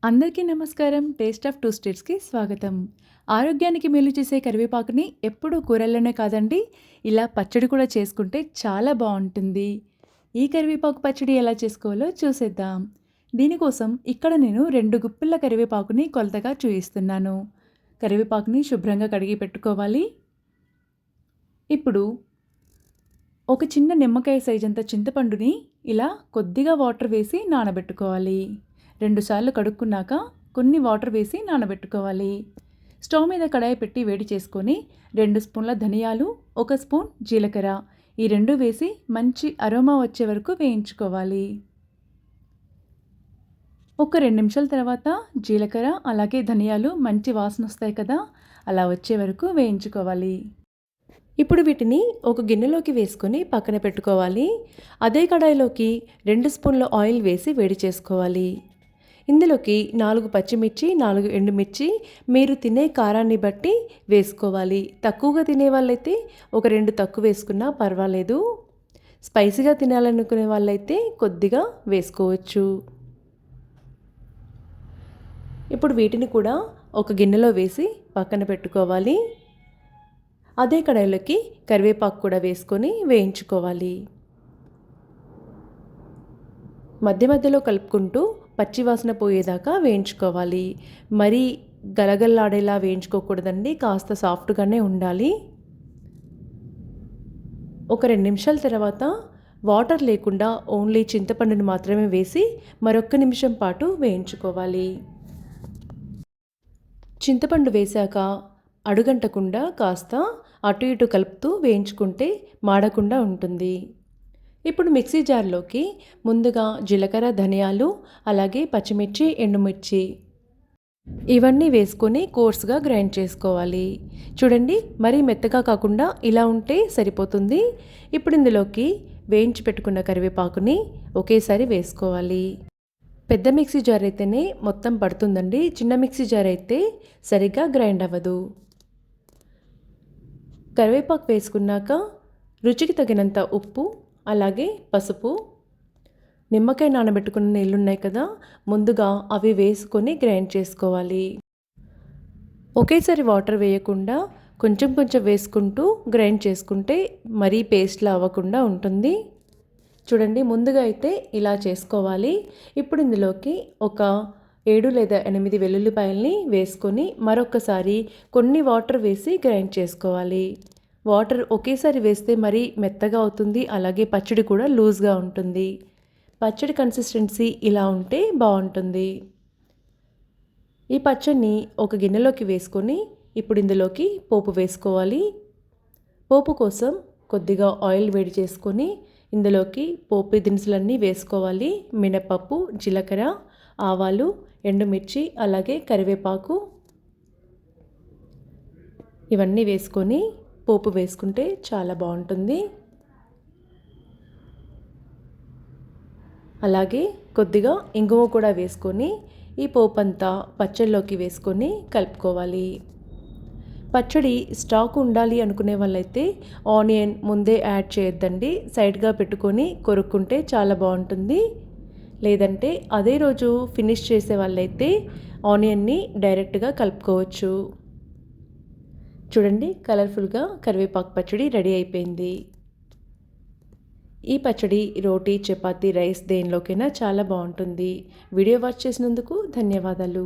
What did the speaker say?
అందరికీ నమస్కారం. Taste of two స్టేట్స్‌కి స్వాగతం. ఆరోగ్యానికి మేలు చేసే కరివేపాకుని ఎప్పుడూ కూరల్లోనే కాదండి, ఇలా పచ్చడి కూడా చేసుకుంటే చాలా బావుంటుంది. ఈ కరివేపాకు పచ్చడి ఎలా చేసుకోవాలో చూసేద్దాం. దీనికోసం ఇక్కడ నేను 2 గుప్పిళ్ళ కరివేపాకుని కొలతగా చూయిస్తున్నాను. కరివేపాకుని శుభ్రంగా కడిగి పెట్టుకోవాలి. ఇప్పుడు ఒక చిన్న నిమ్మకాయ సైజంత చింతపండుని ఇలా కొద్దిగా వాటర్ వేసి నానబెట్టుకోవాలి. 2 సార్లు కడుక్కున్నాక కొన్ని వాటర్ వేసి నానబెట్టుకోవాలి. స్టవ్ మీద కడాయి పెట్టి వేడి చేసుకొని 2 స్పూన్ల ధనియాలు, 1 స్పూన్ జీలకర్ర ఈ 2 వేసి మంచి అరోమా వచ్చే వరకు వేయించుకోవాలి. ఒక 2 నిమిషాల తర్వాత జీలకర్ర అలాగే ధనియాలు మంచి వాసన వస్తాయి కదా, అలా వచ్చే వరకు వేయించుకోవాలి. ఇప్పుడు వీటిని ఒక గిన్నెలోకి వేసుకొని పక్కన పెట్టుకోవాలి. అదే కడాయిలోకి 2 స్పూన్ల ఆయిల్ వేసి వేడి చేసుకోవాలి. ఇందులోకి 4 పచ్చిమిర్చి, 4 ఎండుమిర్చి మీరు తినే కారాన్ని బట్టి వేసుకోవాలి. తక్కువగా తినే వాళ్ళైతే ఒక 2 తక్కువ వేసుకున్నా పర్వాలేదు. స్పైసీగా తినాలనుకునే వాళ్ళైతే కొద్దిగా వేసుకోవచ్చు. ఇప్పుడు వీటిని కూడా ఒక గిన్నెలో వేసి పక్కన పెట్టుకోవాలి. అదే కడాయిలోకి కరివేపాకు కూడా వేసుకొని వేయించుకోవాలి. మధ్య మధ్యలో కలుపుకుంటూ పచ్చివాసన పోయేదాకా వేయించుకోవాలి. మరీ గలగల్లాడేలా వేయించుకోకూడదండి, కాస్త సాఫ్ట్గానే ఉండాలి. ఒక 2 నిమిషాల తర్వాత వాటర్ లేకుండా ఓన్లీ చింతపండుని మాత్రమే వేసి మరొక్క నిమిషం పాటు వేయించుకోవాలి. చింతపండు వేశాక అడుగంటకుండా కాస్త అటు ఇటు కలుపుతూ వేయించుకుంటే మాడకుండా ఉంటుంది. ఇప్పుడు మిక్సీ జార్లోకి ముందుగా జీలకర్ర, ధనియాలు అలాగే పచ్చిమిర్చి, ఎండుమిర్చి ఇవన్నీ వేసుకొని కోర్స్గా గ్రైండ్ చేసుకోవాలి. చూడండి, మరీ మెత్తగా కాకుండా ఇలా ఉంటే సరిపోతుంది. ఇప్పుడు ఇందులోకి వేయించి పెట్టుకున్న కరివేపాకుని ఒకేసారి వేసుకోవాలి. పెద్ద మిక్సీ జార్ అయితేనే మొత్తం పడుతుందండి, చిన్న మిక్సీ జార్ అయితే సరిగ్గా గ్రైండ్ అవ్వదు. కరివేపాకు వేసుకున్నాక రుచికి తగినంత ఉప్పు అలాగే పసుపు, నిమ్మకాయ నానబెట్టుకున్న నీళ్ళు ఉన్నాయి కదా, ముందుగా అవి వేసుకొని గ్రైండ్ చేసుకోవాలి. ఒకేసారి వాటర్ వేయకుండా కొంచెం కొంచెం వేసుకుంటూ గ్రైండ్ చేసుకుంటే మరీ పేస్ట్లా అవ్వకుండా ఉంటుంది. చూడండి, ముందుగా అయితే ఇలా చేసుకోవాలి. ఇప్పుడు ఇందులోకి ఒక 7 లేదా 8 వెల్లుల్లిపాయల్ని వేసుకొని మరొకసారి కొన్ని వాటర్ వేసి గ్రైండ్ చేసుకోవాలి. వాటర్ ఒకేసారి వేస్తే మరీ మెత్తగా అవుతుంది, అలాగే పచ్చడి కూడా లూజ్గా ఉంటుంది. పచ్చడి కన్సిస్టెన్సీ ఇలా ఉంటే బాగుంటుంది. ఈ పచ్చడిని ఒక గిన్నెలోకి వేసుకొని ఇప్పుడు ఇందులోకి పోపు వేసుకోవాలి. పోపు కోసం కొద్దిగా ఆయిల్ వేడి చేసుకొని ఇందులోకి పోపు దినుసులన్నీ వేసుకోవాలి. మినపప్పు, జీలకర్ర, ఆవాలు, ఎండుమిర్చి అలాగే కరివేపాకు ఇవన్నీ వేసుకొని పోపు వేసుకుంటే చాలా బాగుంటుంది. అలాగే కొద్దిగా ఇంగువ కూడా వేసుకొని ఈ పోపు అంతా పచ్చడిలోకి వేసుకొని కలుపుకోవాలి. పచ్చడి స్టాక్ ఉండాలి అనుకునే వాళ్ళైతే ఆనియన్ ముందే యాడ్ చేయొద్దండి, సైడ్గా పెట్టుకొని కొరుక్కుంటే చాలా బాగుంటుంది. లేదంటే అదే రోజు ఫినిష్ చేసే వాళ్ళైతే ఆనియన్ని డైరెక్ట్గా కలుపుకోవచ్చు. చూడండి, కలర్ఫుల్గా కరివేపాకు పచ్చడి రెడీ అయిపోయింది. ఈ పచ్చడి రోటీ, చపాతీ, రైస్ దేనిలోకైనా చాలా బాగుంటుంది. వీడియో వాచ్ చేసినందుకు ధన్యవాదాలు.